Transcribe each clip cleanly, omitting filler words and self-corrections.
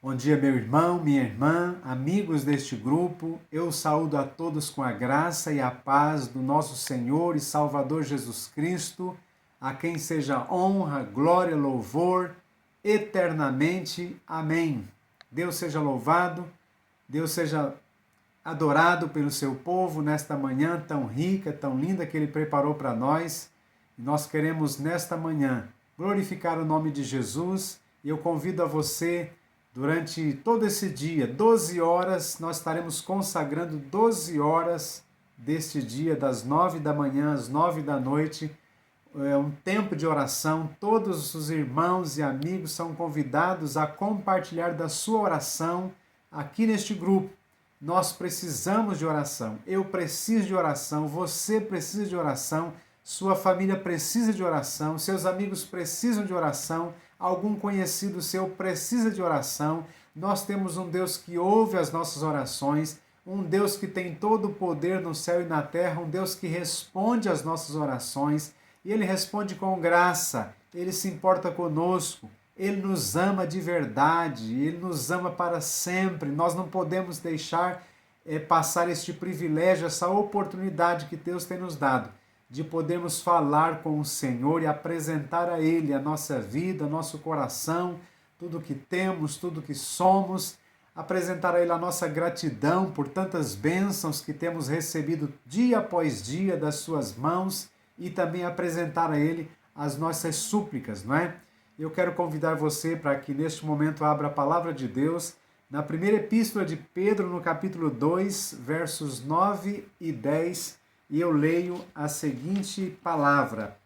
Bom dia, meu irmão, minha irmã, amigos deste grupo. Eu saúdo a todos com a graça e a paz do nosso Senhor e Salvador Jesus Cristo, a quem seja honra, glória, louvor eternamente. Amém. Deus seja louvado, Deus seja adorado pelo seu povo nesta manhã tão rica, tão linda que Ele preparou para nós. E nós queremos nesta manhã glorificar o nome de Jesus e eu convido a você. Durante todo esse dia, 12 horas, nós estaremos consagrando 12 horas deste dia, das 9 da manhã às 9 da noite. É um tempo de oração. Todos os irmãos e amigos são convidados a compartilhar da sua oração aqui neste grupo. Nós precisamos de oração. Eu preciso de oração. Você precisa de oração. Sua família precisa de oração. Seus amigos precisam de oração. Algum conhecido seu precisa de oração. Nós temos um Deus que ouve as nossas orações, um Deus que tem todo o poder no céu e na terra, um Deus que responde às nossas orações, e Ele responde com graça, Ele se importa conosco, Ele nos ama de verdade, Ele nos ama para sempre. Nós não podemos deixar passar este privilégio, essa oportunidade que Deus tem nos dado de podermos falar com o Senhor e apresentar a Ele a nossa vida, nosso coração, tudo que temos, tudo que somos, apresentar a Ele a nossa gratidão por tantas bênçãos que temos recebido dia após dia das suas mãos e também apresentar a Ele as nossas súplicas, não é? Eu quero convidar você para que neste momento abra a palavra de Deus na primeira epístola de Pedro, no capítulo 2, versos 9 e 10, e eu leio a seguinte palavra: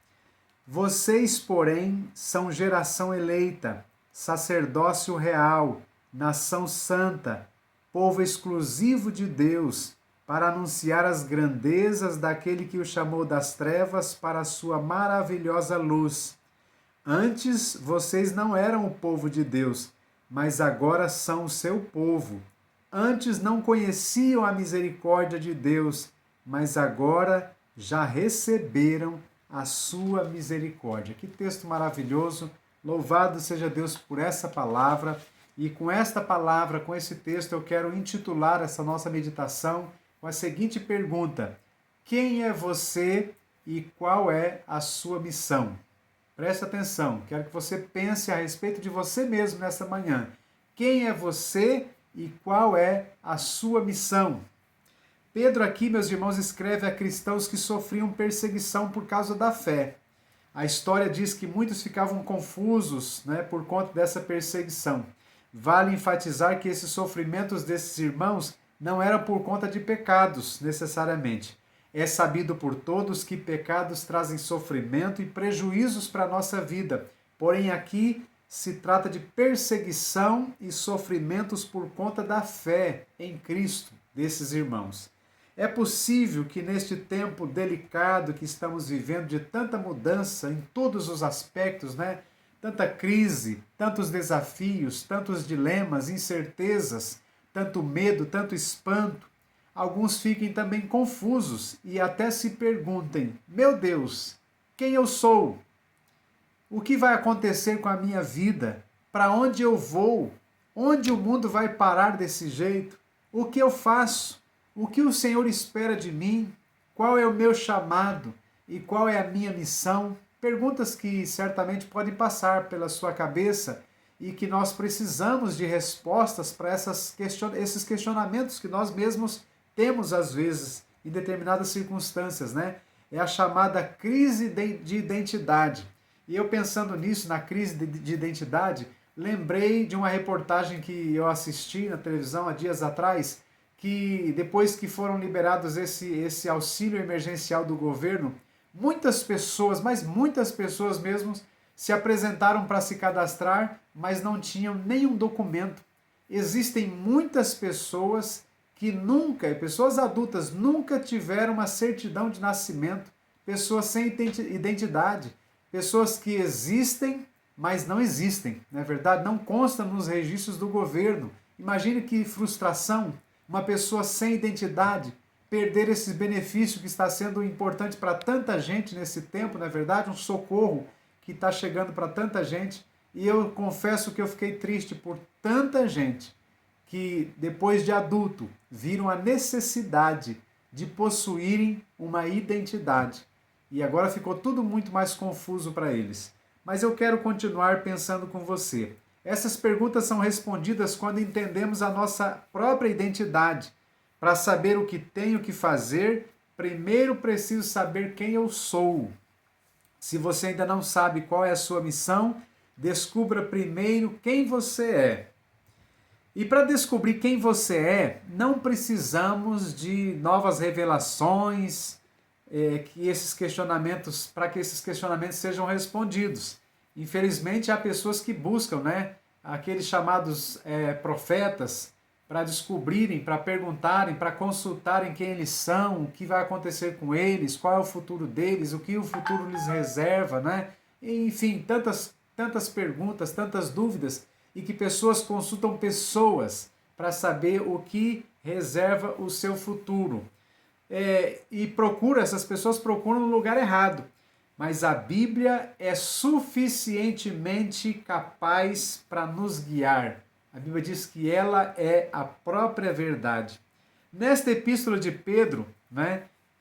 Vocês, porém, são geração eleita, sacerdócio real, nação santa, povo exclusivo de Deus, para anunciar as grandezas daquele que o chamou das trevas para a sua maravilhosa luz. Antes vocês não eram o povo de Deus, mas agora são o seu povo. Antes não conheciam a misericórdia de Deus, mas agora já receberam a sua misericórdia. Que texto maravilhoso! Louvado seja Deus por essa palavra. E com esta palavra, com esse texto, eu quero intitular essa nossa meditação com a seguinte pergunta: quem é você e qual é a sua missão? Preste atenção, quero que você pense a respeito de você mesmo nessa manhã. Quem é você e qual é a sua missão? Pedro aqui, meus irmãos, escreve a cristãos que sofriam perseguição por causa da fé. A história diz que muitos ficavam confusos, por conta dessa perseguição. Vale enfatizar que esses sofrimentos desses irmãos não eram por conta de pecados, necessariamente. É sabido por todos que pecados trazem sofrimento e prejuízos para a nossa vida. Porém, aqui se trata de perseguição e sofrimentos por conta da fé em Cristo desses irmãos. É possível que neste tempo delicado que estamos vivendo, de tanta mudança em todos os aspectos, Tanta crise, tantos desafios, tantos dilemas, incertezas, tanto medo, tanto espanto, alguns fiquem também confusos e até se perguntem: meu Deus, quem eu sou? O que vai acontecer com a minha vida? Para onde eu vou? Onde o mundo vai parar desse jeito? O que eu faço? O que o Senhor espera de mim? Qual é o meu chamado? E qual é a minha missão? Perguntas que certamente podem passar pela sua cabeça e que nós precisamos de respostas para esses questionamentos que nós mesmos temos às vezes em determinadas circunstâncias, É a chamada crise de identidade. E eu pensando nisso, na crise de identidade, lembrei de uma reportagem que eu assisti na televisão há dias atrás, que depois que foram liberados esse auxílio emergencial do governo, muitas pessoas, mas muitas pessoas mesmo, se apresentaram para se cadastrar, mas não tinham nenhum documento. Existem muitas pessoas que pessoas adultas, nunca tiveram uma certidão de nascimento, pessoas sem identidade, pessoas que existem, mas não existem, não é verdade? Não constam nos registros do governo. Imagine que frustração, uma pessoa sem identidade, perder esse benefício que está sendo importante para tanta gente nesse tempo, não é verdade? Um socorro que está chegando para tanta gente. E eu confesso que eu fiquei triste por tanta gente que, depois de adulto, viram a necessidade de possuírem uma identidade. E agora ficou tudo muito mais confuso para eles. Mas eu quero continuar pensando com você. Essas perguntas são respondidas quando entendemos a nossa própria identidade. Para saber o que tenho que fazer, primeiro preciso saber quem eu sou. Se você ainda não sabe qual é a sua missão, descubra primeiro quem você é. E para descobrir quem você é, não precisamos de novas revelações, para que esses questionamentos sejam respondidos. Infelizmente, há pessoas que buscam, aqueles chamados profetas, para descobrirem, para perguntarem, para consultarem quem eles são, o que vai acontecer com eles, qual é o futuro deles, o que o futuro lhes reserva, Enfim, tantas perguntas, tantas dúvidas, e que pessoas consultam pessoas para saber o que reserva o seu futuro. Essas pessoas procuram no lugar errado. Mas a Bíblia é suficientemente capaz para nos guiar. A Bíblia diz que ela é a própria verdade. Nesta epístola de Pedro,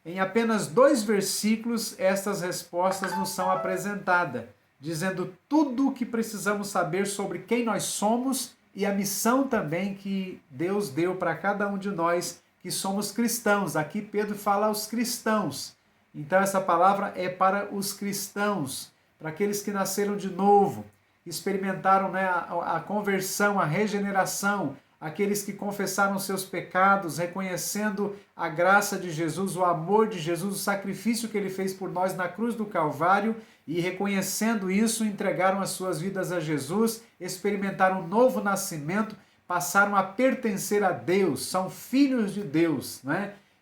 em apenas 2 versículos, estas respostas nos são apresentadas, dizendo tudo o que precisamos saber sobre quem nós somos e a missão também que Deus deu para cada um de nós que somos cristãos. Aqui Pedro fala aos cristãos. Então essa palavra é para os cristãos, para aqueles que nasceram de novo, experimentaram a conversão, a regeneração, aqueles que confessaram seus pecados, reconhecendo a graça de Jesus, o amor de Jesus, o sacrifício que ele fez por nós na cruz do Calvário, e reconhecendo isso, entregaram as suas vidas a Jesus, experimentaram um novo nascimento, passaram a pertencer a Deus, são filhos de Deus,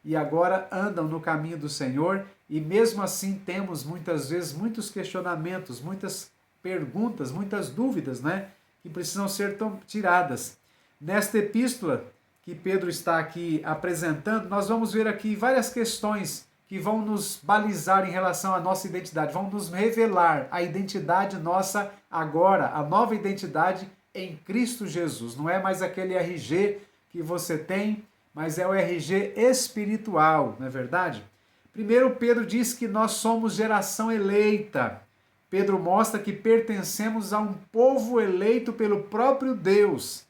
E agora andam no caminho do Senhor, e mesmo assim temos muitas vezes muitos questionamentos, muitas perguntas, muitas dúvidas, que precisam ser tiradas. Nesta epístola que Pedro está aqui apresentando, nós vamos ver aqui várias questões que vão nos balizar em relação à nossa identidade, vão nos revelar a identidade nossa agora, a nova identidade em Cristo Jesus. Não é mais aquele RG que você tem, mas é o RG espiritual, não é verdade? Primeiro, Pedro diz que nós somos geração eleita. Pedro mostra que pertencemos a um povo eleito pelo próprio Deus.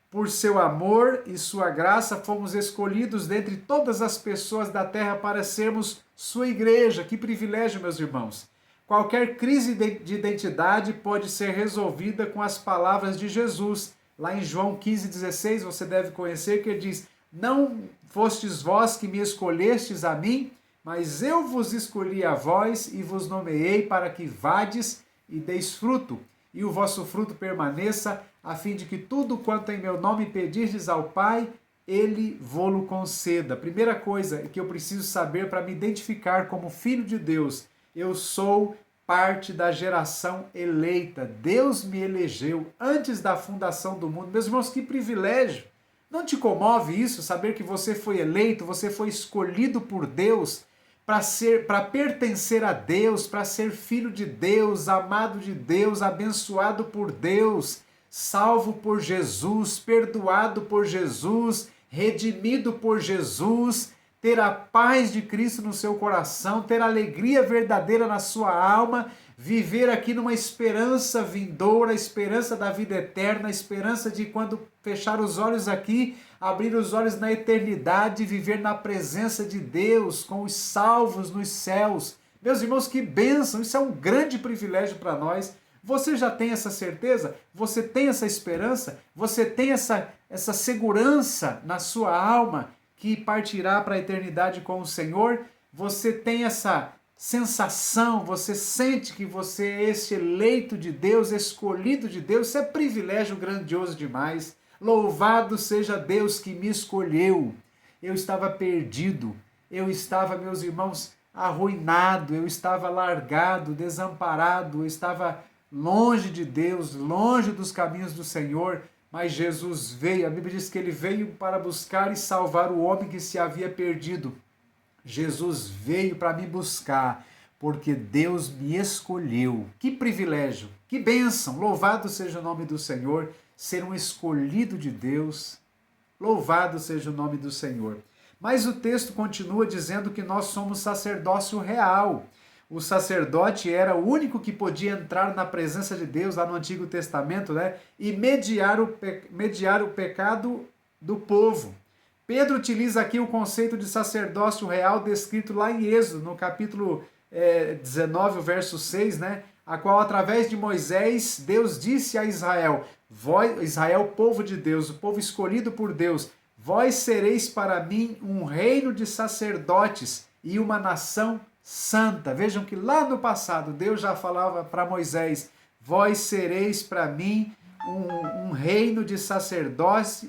Por seu amor e sua graça, fomos escolhidos dentre todas as pessoas da terra para sermos sua igreja. Que privilégio, meus irmãos! Qualquer crise de identidade pode ser resolvida com as palavras de Jesus. Lá em João 15,16, você deve conhecer que ele diz: não fostes vós que me escolhestes a mim, mas eu vos escolhi a vós e vos nomeei para que vades e deis fruto, e o vosso fruto permaneça, a fim de que tudo quanto em meu nome pedirdes ao Pai, Ele vô-lo conceda. Primeira coisa que eu preciso saber para me identificar como filho de Deus: eu sou parte da geração eleita. Deus me elegeu antes da fundação do mundo. Meus irmãos, que privilégio! Não te comove isso, saber que você foi eleito, você foi escolhido por Deus para pertencer a Deus, para ser filho de Deus, amado de Deus, abençoado por Deus, salvo por Jesus, perdoado por Jesus, redimido por Jesus, ter a paz de Cristo no seu coração, ter alegria verdadeira na sua alma, viver aqui numa esperança vindoura, a esperança da vida eterna, a esperança de quando fechar os olhos aqui, abrir os olhos na eternidade, viver na presença de Deus, com os salvos nos céus. Meus irmãos, que bênção! Isso é um grande privilégio para nós. Você já tem essa certeza? Você tem essa esperança? Você tem essa segurança na sua alma que partirá para a eternidade com o Senhor? Você tem essa sensação, você sente que você é esse eleito de Deus, escolhido de Deus? Isso é privilégio grandioso demais. Louvado seja Deus que me escolheu. Eu estava perdido, eu estava, meus irmãos, arruinado, eu estava largado, desamparado, eu estava longe de Deus, longe dos caminhos do Senhor, mas Jesus veio. A Bíblia diz que ele veio para buscar e salvar o homem que se havia perdido. Jesus veio para me buscar, porque Deus me escolheu. Que privilégio, Que bênção! Louvado seja o nome do Senhor, ser um escolhido de Deus. Louvado seja o nome do Senhor. Mas o texto continua dizendo que nós somos sacerdócio real. O sacerdote era o único que podia entrar na presença de Deus lá no Antigo Testamento, né? E mediar o pecado do povo. Pedro utiliza aqui o conceito de sacerdócio real descrito lá em Êxodo, no capítulo 19, verso 6, né? A qual, através de Moisés, Deus disse a Israel, Israel, povo de Deus, o povo escolhido por Deus, vós sereis para mim um reino de sacerdotes e uma nação santa. Vejam que lá no passado Deus já falava para Moisés, vós sereis para mim um reino de sacerdotes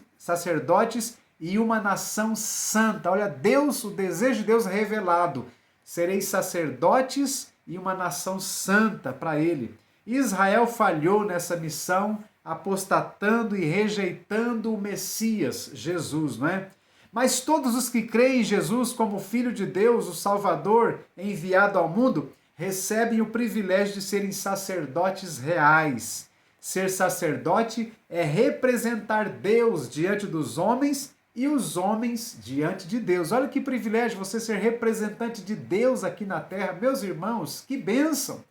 e uma nação santa. Olha, Deus, o desejo de Deus revelado. Sereis sacerdotes e uma nação santa para ele. Israel falhou nessa missão, apostatando e rejeitando o Messias, Jesus, não é? Mas todos os que creem em Jesus como Filho de Deus, o Salvador enviado ao mundo, recebem o privilégio de serem sacerdotes reais. Ser sacerdote é representar Deus diante dos homens e os homens diante de Deus. Olha que privilégio você ser representante de Deus aqui na terra. Meus irmãos, que bênção!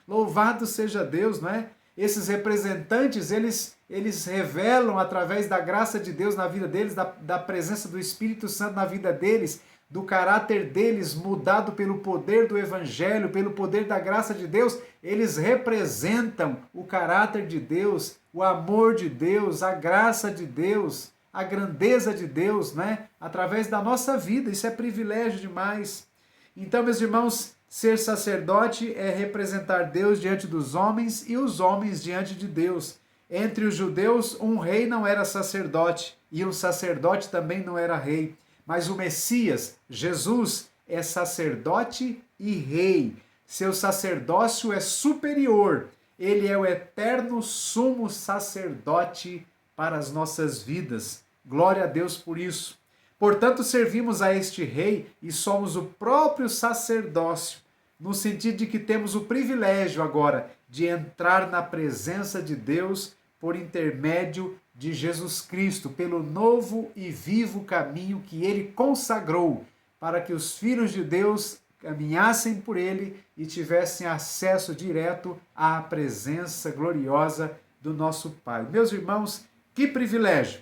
Louvado seja Deus, não é? Esses representantes, eles revelam através da graça de Deus na vida deles, da presença do Espírito Santo na vida deles, do caráter deles mudado pelo poder do Evangelho, pelo poder da graça de Deus. Eles representam o caráter de Deus, o amor de Deus, a graça de Deus, a grandeza de Deus, né? Através da nossa vida. Isso é privilégio demais. Então, meus irmãos, ser sacerdote é representar Deus diante dos homens e os homens diante de Deus. Entre os judeus, um rei não era sacerdote e um sacerdote também não era rei. Mas o Messias, Jesus, é sacerdote e rei. Seu sacerdócio é superior. Ele é o eterno sumo sacerdote para as nossas vidas. Glória a Deus por isso. Portanto, servimos a este rei e somos o próprio sacerdócio, no sentido de que temos o privilégio agora de entrar na presença de Deus por intermédio de Jesus Cristo, pelo novo e vivo caminho que ele consagrou para que os filhos de Deus caminhassem por ele e tivessem acesso direto à presença gloriosa do nosso Pai. Meus irmãos, que privilégio!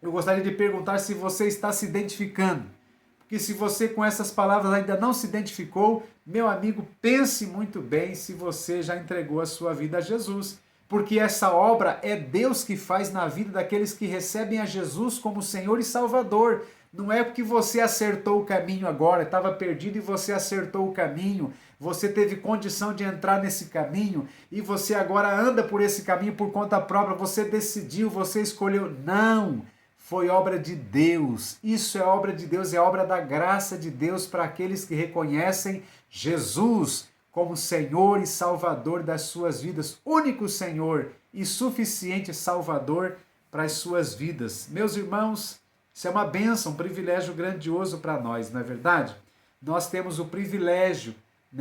Eu gostaria de perguntar se você está se identificando. Porque se você com essas palavras ainda não se identificou, meu amigo, pense muito bem se você já entregou a sua vida a Jesus. Porque essa obra é Deus que faz na vida daqueles que recebem a Jesus como Senhor e Salvador. Não é porque você acertou o caminho agora, estava perdido e você acertou o caminho, você teve condição de entrar nesse caminho e você agora anda por esse caminho por conta própria, você decidiu, você escolheu. Não! Foi obra de Deus. Isso é obra de Deus, é obra da graça de Deus para aqueles que reconhecem Jesus como Senhor e Salvador das suas vidas, único Senhor e suficiente Salvador para as suas vidas. Meus irmãos, isso é uma bênção, um privilégio grandioso para nós, não é verdade? Nós temos o privilégio,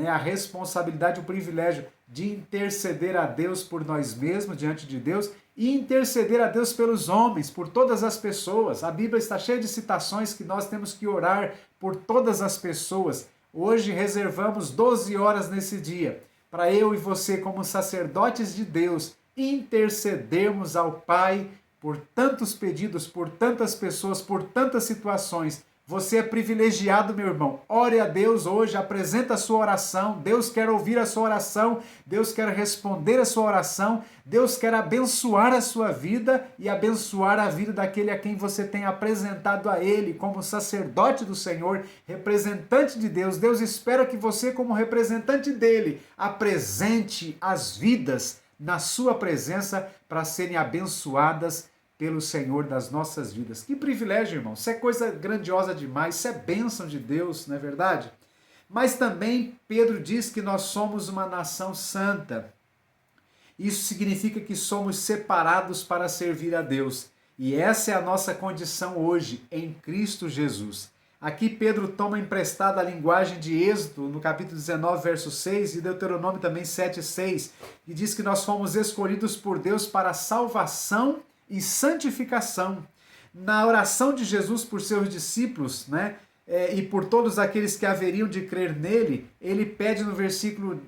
a responsabilidade, o privilégio de interceder a Deus por nós mesmos, diante de Deus, e interceder a Deus pelos homens, por todas as pessoas. A Bíblia está cheia de citações que nós temos que orar por todas as pessoas. Hoje reservamos 12 horas nesse dia para eu e você, como sacerdotes de Deus, intercedermos ao Pai por tantos pedidos, por tantas pessoas, por tantas situações. Você é privilegiado, meu irmão. Ore a Deus hoje, apresenta a sua oração. Deus quer ouvir a sua oração, Deus quer responder a sua oração, Deus quer abençoar a sua vida e abençoar a vida daquele a quem você tem apresentado a Ele como sacerdote do Senhor, representante de Deus. Deus espera que você, como representante dEle, apresente as vidas na sua presença para serem abençoadas pelo Senhor das nossas vidas. Que privilégio, irmão. Isso é coisa grandiosa demais, isso é bênção de Deus, não é verdade? Mas também Pedro diz que nós somos uma nação santa. Isso significa que somos separados para servir a Deus. E essa é a nossa condição hoje, em Cristo Jesus. Aqui Pedro toma emprestada a linguagem de Êxodo, no capítulo 19, verso 6, e Deuteronômio também 7, 6, e diz que nós fomos escolhidos por Deus para salvação e santificação. Na oração de Jesus por seus discípulos, né, e por todos aqueles que haveriam de crer nele, ele pede no versículo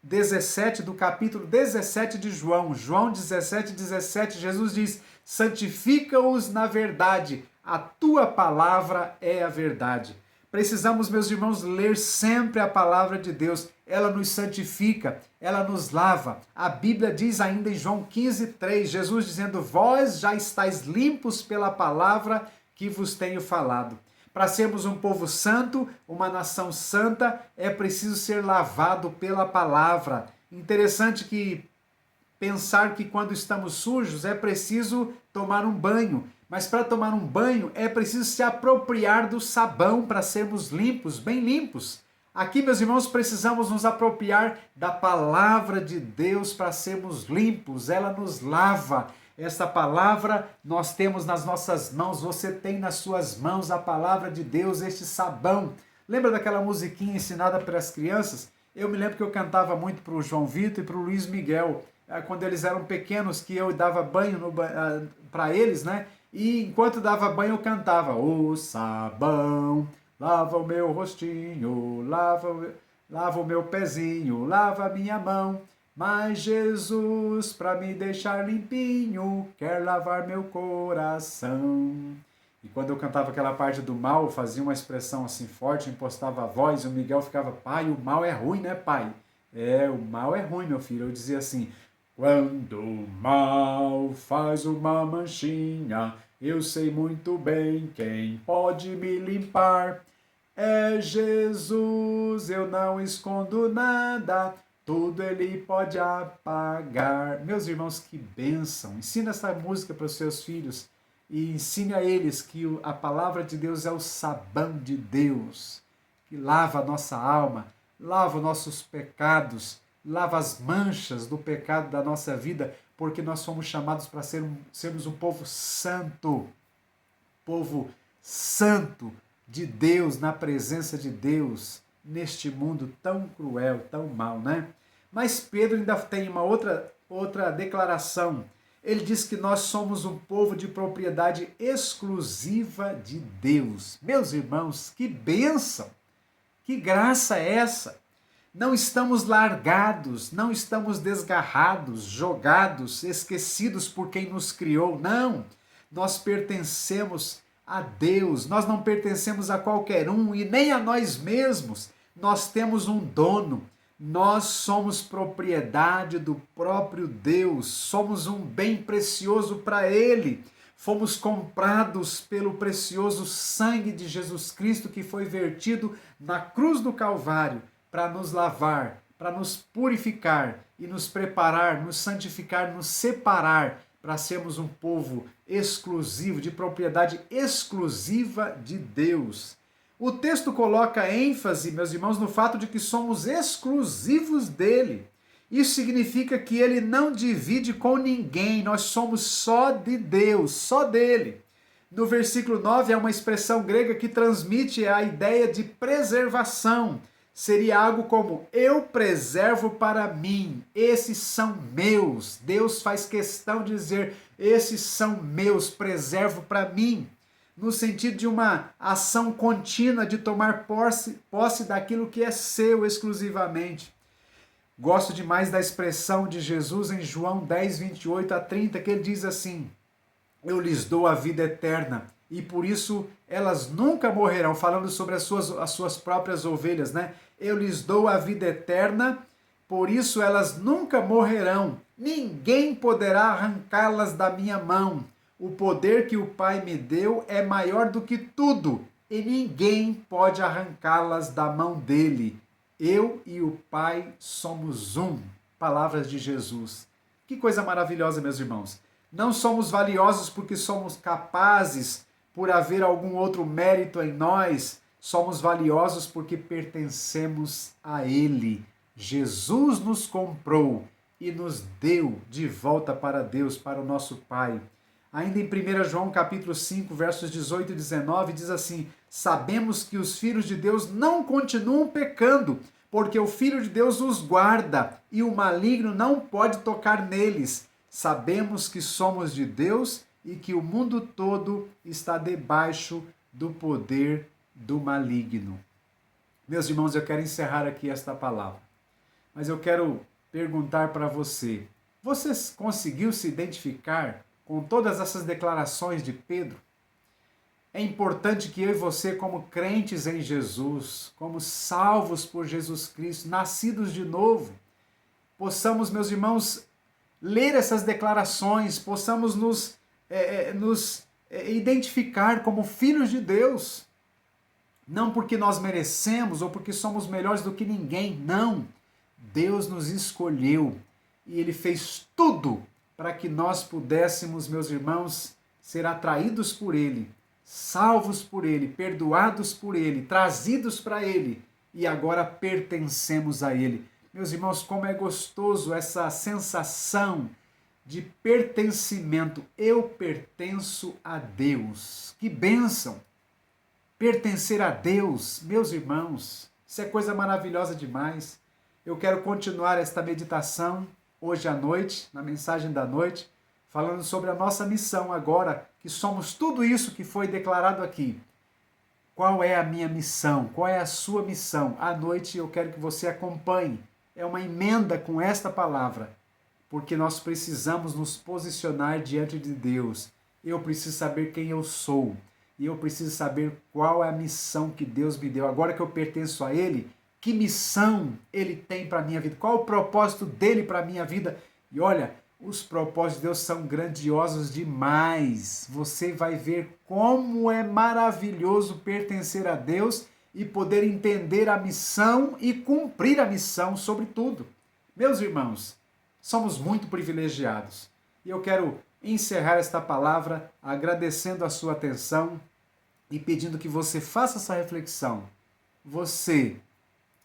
17 do capítulo 17 de João, João 17, 17, Jesus diz: santifica-os na verdade, a tua palavra é a verdade. Precisamos, meus irmãos, ler sempre a palavra de Deus. Ela nos santifica, ela nos lava. A Bíblia diz ainda em João 15, 3, Jesus dizendo: vós já estáis limpos pela palavra que vos tenho falado. Para sermos um povo santo, uma nação santa, é preciso ser lavado pela palavra. Interessante que pensar que quando estamos sujos é preciso tomar um banho. Mas para tomar um banho é preciso se apropriar do sabão para sermos limpos, bem limpos. Aqui, meus irmãos, precisamos nos apropriar da palavra de Deus para sermos limpos. Ela nos lava. Essa palavra nós temos nas nossas mãos. Você tem nas suas mãos a palavra de Deus, este sabão. Lembra daquela musiquinha ensinada para as crianças? Eu me lembro que eu cantava muito para o João Vitor e para o Luiz Miguel, quando eles eram pequenos, que eu dava banho para eles, né? E enquanto dava banho eu cantava: o sabão lava o meu rostinho, lava o meu pezinho, lava a minha mão. Mas Jesus, para me deixar limpinho, quer lavar meu coração. E quando eu cantava aquela parte do mal, eu fazia uma expressão assim forte, impostava a voz, e o Miguel ficava: pai, o mal é ruim, né, pai? É, o mal é ruim, meu filho. Eu dizia assim: quando o mal faz uma manchinha, eu sei muito bem quem pode me limpar. É Jesus, eu não escondo nada, tudo ele pode apagar. Meus irmãos, que bênção! Ensina essa música para os seus filhos e ensine a eles que a palavra de Deus é o sabão de Deus, que lava a nossa alma, lava os nossos pecados, lava as manchas do pecado da nossa vida, porque nós somos chamados para sermos um povo santo de Deus, na presença de Deus, neste mundo tão cruel, tão mau, né? Mas Pedro ainda tem uma outra declaração. Ele diz que nós somos um povo de propriedade exclusiva de Deus. Meus irmãos, que bênção! Que graça é essa? Não estamos largados, não estamos desgarrados, jogados, esquecidos por quem nos criou. Não! Nós pertencemos a Deus, nós não pertencemos a qualquer um e nem a nós mesmos. Nós temos um dono, nós somos propriedade do próprio Deus, somos um bem precioso para Ele. Fomos comprados pelo precioso sangue de Jesus Cristo que foi vertido na cruz do Calvário para nos lavar, para nos purificar e nos preparar, nos santificar, nos separar para sermos um povo exclusivo, de propriedade exclusiva de Deus. O texto coloca ênfase, meus irmãos, no fato de que somos exclusivos dele. Isso significa que ele não divide com ninguém, nós somos só de Deus, só dele. No versículo 9 é uma expressão grega que transmite a ideia de preservação. Seria algo como: eu preservo para mim, esses são meus. Deus faz questão de dizer: esses são meus, preservo para mim. No sentido de uma ação contínua de tomar posse daquilo que é seu exclusivamente. Gosto demais da expressão de Jesus em João 10, 28 a 30, que ele diz assim: eu lhes dou a vida eterna e por isso elas nunca morrerão, falando sobre as suas próprias ovelhas, né? Eu lhes dou a vida eterna, por isso elas nunca morrerão, ninguém poderá arrancá-las da minha mão. O poder que o Pai me deu é maior do que tudo e ninguém pode arrancá-las da mão dele. Eu e o Pai somos um. Palavras de Jesus. Que coisa maravilhosa, meus irmãos. Não somos valiosos porque somos capazes, por haver algum outro mérito em nós. Somos valiosos porque pertencemos a Ele. Jesus nos comprou e nos deu de volta para Deus, para o nosso Pai. Ainda em 1 João capítulo 5, versos 18 e 19, diz assim: sabemos que os filhos de Deus não continuam pecando, porque o Filho de Deus os guarda e o maligno não pode tocar neles. Sabemos que somos de Deus e que o mundo todo está debaixo do poder do maligno. Meus irmãos, eu quero encerrar aqui esta palavra, mas eu quero perguntar para você: você conseguiu se identificar com todas essas declarações de Pedro? É importante que eu e você, como crentes em Jesus, como salvos por Jesus Cristo, nascidos de novo, possamos, meus irmãos, ler essas declarações, possamos nos identificar como filhos de Deus. Não porque nós merecemos ou porque somos melhores do que ninguém, não. Deus nos escolheu e Ele fez tudo para que nós pudéssemos, meus irmãos, ser atraídos por Ele, salvos por Ele, perdoados por Ele, trazidos para Ele e agora pertencemos a Ele. Meus irmãos, como é gostoso essa sensação de pertencimento. Eu pertenço a Deus. Que bênção! Pertencer a Deus, meus irmãos, isso é coisa maravilhosa demais. Eu quero continuar esta meditação hoje à noite, na mensagem da noite, falando sobre a nossa missão agora, que somos tudo isso que foi declarado aqui. Qual é a minha missão? Qual é a sua missão? À noite eu quero que você acompanhe. É uma emenda com esta palavra, porque nós precisamos nos posicionar diante de Deus. Eu preciso saber quem eu sou. E eu preciso saber qual é a missão que Deus me deu. Agora que eu pertenço a Ele, que missão Ele tem para a minha vida? Qual o propósito dEle para a minha vida? E olha, os propósitos de Deus são grandiosos demais. Você vai ver como é maravilhoso pertencer a Deus e poder entender a missão e cumprir a missão sobretudo. Meus irmãos, somos muito privilegiados. E eu quero encerrar esta palavra agradecendo a sua atenção e pedindo que você faça essa reflexão. Você,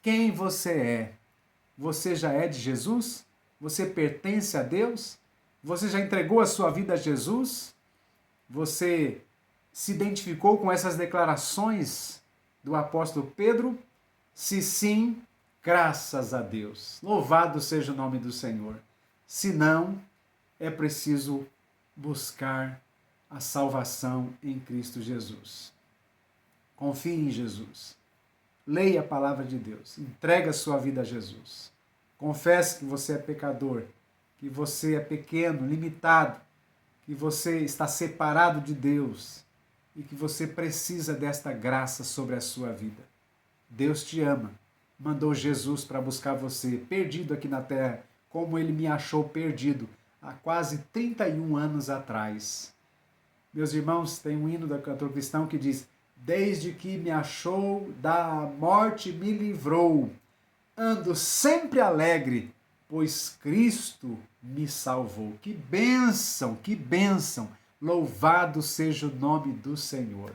quem você é? Você já é de Jesus? Você pertence a Deus? Você já entregou a sua vida a Jesus? Você se identificou com essas declarações do apóstolo Pedro? Se sim, graças a Deus. Louvado seja o nome do Senhor. Se não, é preciso buscar a salvação em Cristo Jesus. Confie em Jesus. Leia a palavra de Deus. Entregue a sua vida a Jesus. Confesse que você é pecador, que você é pequeno, limitado, que você está separado de Deus e que você precisa desta graça sobre a sua vida. Deus te ama. Mandou Jesus para buscar você, perdido aqui na terra, como Ele me achou perdido há quase 31 anos atrás. Meus irmãos, tem um hino do cantor cristão que diz: desde que me achou, da morte me livrou, ando sempre alegre, pois Cristo me salvou. Que bênção, que bênção! Louvado seja o nome do Senhor.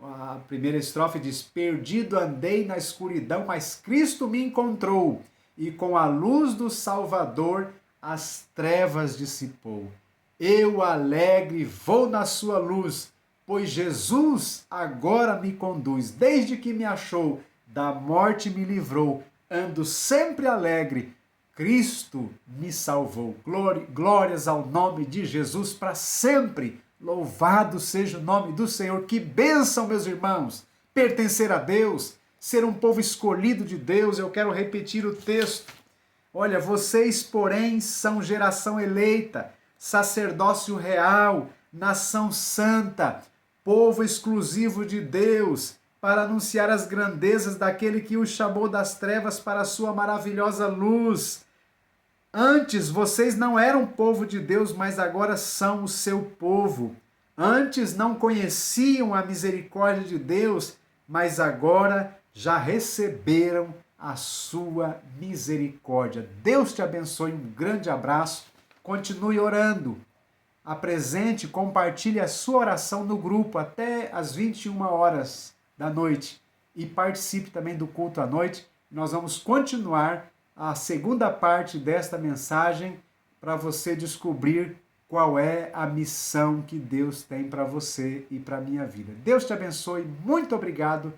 A primeira estrofe diz: perdido andei na escuridão, mas Cristo me encontrou, e com a luz do Salvador as trevas dissipou. Eu alegre vou na sua luz, pois Jesus agora me conduz. Desde que me achou, da morte me livrou, ando sempre alegre, Cristo me salvou. Glórias ao nome de Jesus para sempre. Louvado seja o nome do Senhor. Que bênção, meus irmãos, pertencer a Deus, ser um povo escolhido de Deus. Eu quero repetir o texto. Olha, vocês, porém, são geração eleita, sacerdócio real, nação santa, povo exclusivo de Deus, para anunciar as grandezas daquele que os chamou das trevas para a sua maravilhosa luz. Antes vocês não eram povo de Deus, mas agora são o seu povo. Antes não conheciam a misericórdia de Deus, mas agora já receberam a sua misericórdia. Deus te abençoe, um grande abraço. Continue orando. Apresente, compartilhe a sua oração no grupo até às 21 horas da noite. E participe também do culto à noite. Nós vamos continuar a segunda parte desta mensagem para você descobrir qual é a missão que Deus tem para você e para a minha vida. Deus te abençoe, muito obrigado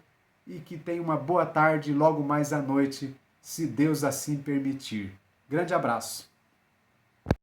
e que tenha uma boa tarde logo mais à noite, se Deus assim permitir. Grande abraço.